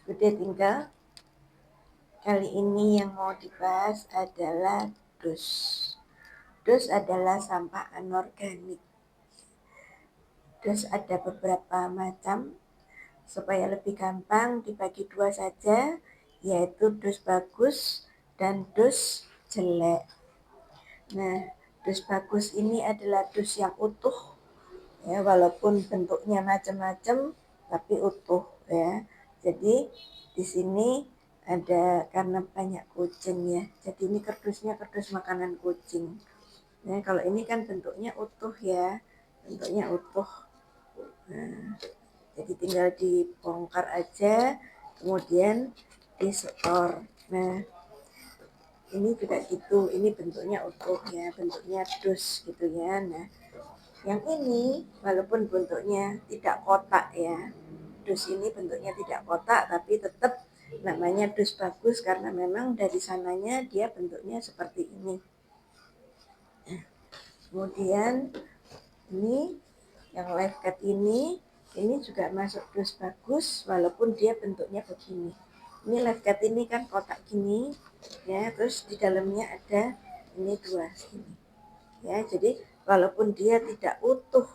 Udah tinggal. Kali ini yang mau dibahas adalah dus. Dus adalah sampah anorganik. Dus ada beberapa macam. Supaya lebih gampang dibagi dua saja, yaitu dus bagus dan dus jelek. Nah, dus bagus ini adalah dus yang utuh, ya, walaupun bentuknya macam-macam, tapi utuh, ya. Jadi di sini ada karena banyak kucing, ya. Jadi ini kardusnya kardus makanan kucing. Nah, kalau ini kan bentuknya utuh, ya, bentuknya utuh. Nah, jadi tinggal dibongkar aja, kemudian disetor. Nah, ini juga gitu, ini bentuknya utuh, ya, bentuknya dus gitu, ya. Nah, yang ini walaupun bentuknya tidak kotak, ya, dus ini bentuknya tidak kotak, tapi tetap namanya dus bagus karena memang dari sananya dia bentuknya seperti ini. Nah, kemudian ini yang live cat ini juga masuk dus bagus walaupun dia bentuknya begini. Ini live cat ini kan kotak gini, ya, terus di dalamnya ada ini dua sini, ya. Jadi walaupun dia tidak utuh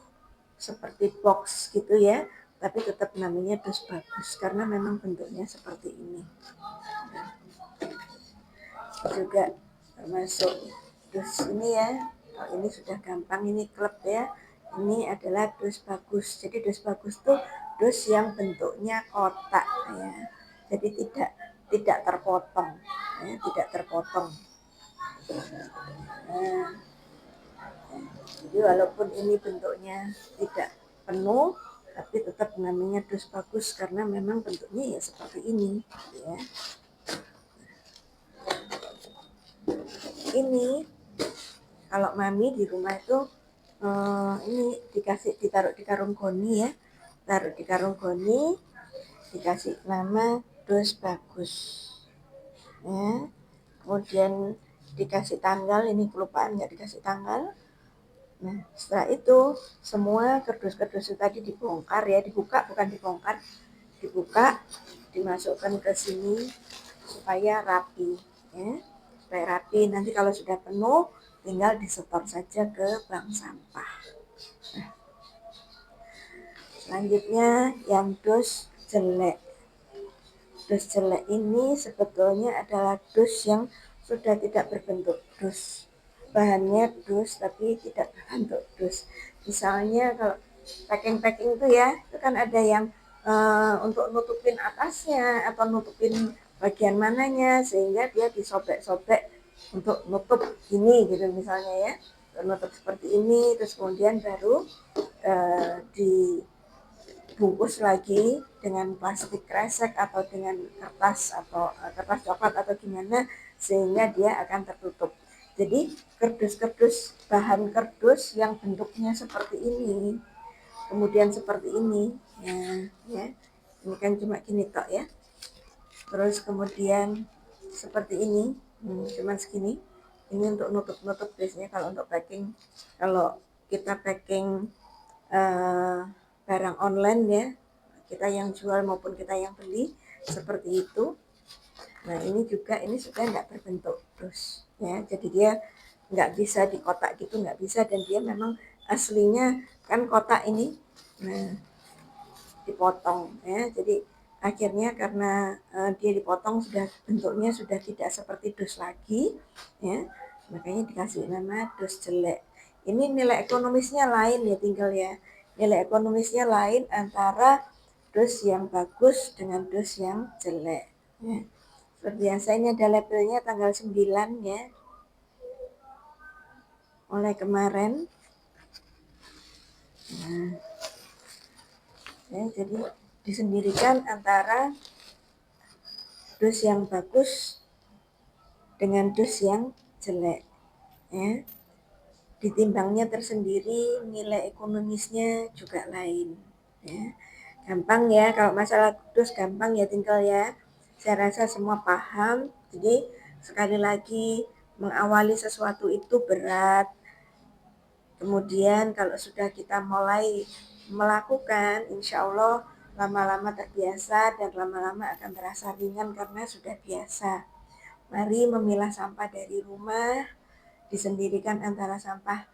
seperti box gitu, ya, tapi tetap namanya dus bagus karena memang bentuknya seperti ini. Nah, juga termasuk dus ini, ya. Oh, ini sudah gampang, ini klep, ya. Ini adalah dus bagus. Jadi dus bagus tuh dus yang bentuknya kotak, ya. Jadi tidak terpotong, ya, tidak terpotong. Nah, jadi walaupun ini bentuknya tidak penuh, tapi tetap namanya dus bagus karena memang bentuknya ya seperti ini, ya. Ini kalau mami di rumah itu ini ditaruh di karung goni, ya, taruh di karung goni, dikasih nama dus bagus, ya. Kemudian dikasih tanggal, ini kelupaan nggak dikasih tanggal. Nah, setelah itu semua kardus-kardus tadi dibongkar, ya, dibuka, bukan dibongkar, dibuka, dimasukkan ke sini supaya rapi, ya, supaya rapi. Nanti kalau sudah penuh tinggal disetor saja ke bank sampah. Nah, selanjutnya yang dus jelek. Dus jelek ini sebetulnya adalah dus yang sudah tidak berbentuk dus. Bahannya dus tapi tidak berbentuk dus. Misalnya kalau packing itu, ya, itu kan ada yang untuk nutupin atasnya atau nutupin bagian mananya sehingga dia disobek-sobek untuk nutup ini gitu misalnya, ya, nutup seperti ini, terus kemudian baru dibungkus lagi dengan plastik kresek atau dengan kertas atau kertas coklat atau gimana sehingga dia akan tertutup. Jadi kardus-kardus bahan kardus yang bentuknya seperti ini, kemudian seperti ini, ya, ini kan cuma gini tok, ya. Terus kemudian seperti ini, cuma segini. Ini untuk nutup-nutup biasanya kalau untuk packing. Kalau kita packing barang online, ya, kita yang jual maupun kita yang beli seperti itu. Nah, ini juga ini sudah nggak berbentuk dus, ya, jadi dia nggak bisa di kotak gitu, nggak bisa, dan dia memang aslinya kan kotak ini, nah, dipotong, ya, jadi akhirnya karena dia dipotong sudah bentuknya sudah tidak seperti dus lagi, ya, makanya dikasih nama dus jelek. Ini nilai ekonomisnya lain, ya, tinggal, ya, nilai ekonomisnya lain antara dus yang bagus dengan dus yang jelek, ya. Seperti biasa ini ada labelnya tanggal 9, ya, mulai kemarin. Nah, ya, jadi disendirikan antara dus yang bagus dengan dus yang jelek, ya. Ditimbangnya tersendiri, nilai ekonomisnya juga lain, ya. Gampang, ya, kalau masalah dus gampang, ya, tinggal, ya, saya rasa semua paham. Jadi sekali lagi mengawali sesuatu itu berat. Kemudian kalau sudah kita mulai melakukan, insya Allah lama-lama terbiasa dan lama-lama akan terasa ringan karena sudah biasa. Mari memilah sampah dari rumah, disendirikan antara sampah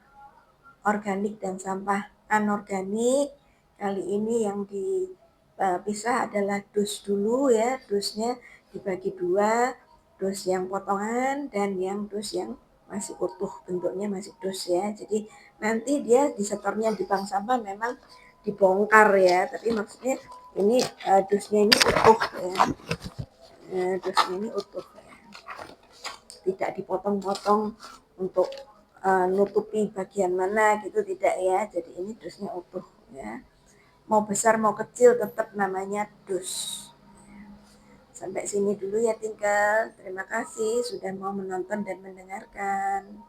organik dan sampah anorganik. Kali ini yang dipisah adalah dus dulu ya, dusnya dibagi dua, dus yang potongan dan yang dus yang masih utuh, bentuknya masih dus ya. Jadi nanti dia disetornya di bank sampah memang dibongkar ya, tapi maksudnya ini dusnya ini utuh ya, dusnya ini utuh ya, tidak dipotong-potong untuk nutupi bagian mana gitu, tidak ya. Jadi ini dusnya utuh ya, mau besar mau kecil tetap namanya dus. Sampai sini dulu ya tinggal. Terima kasih sudah mau menonton dan mendengarkan.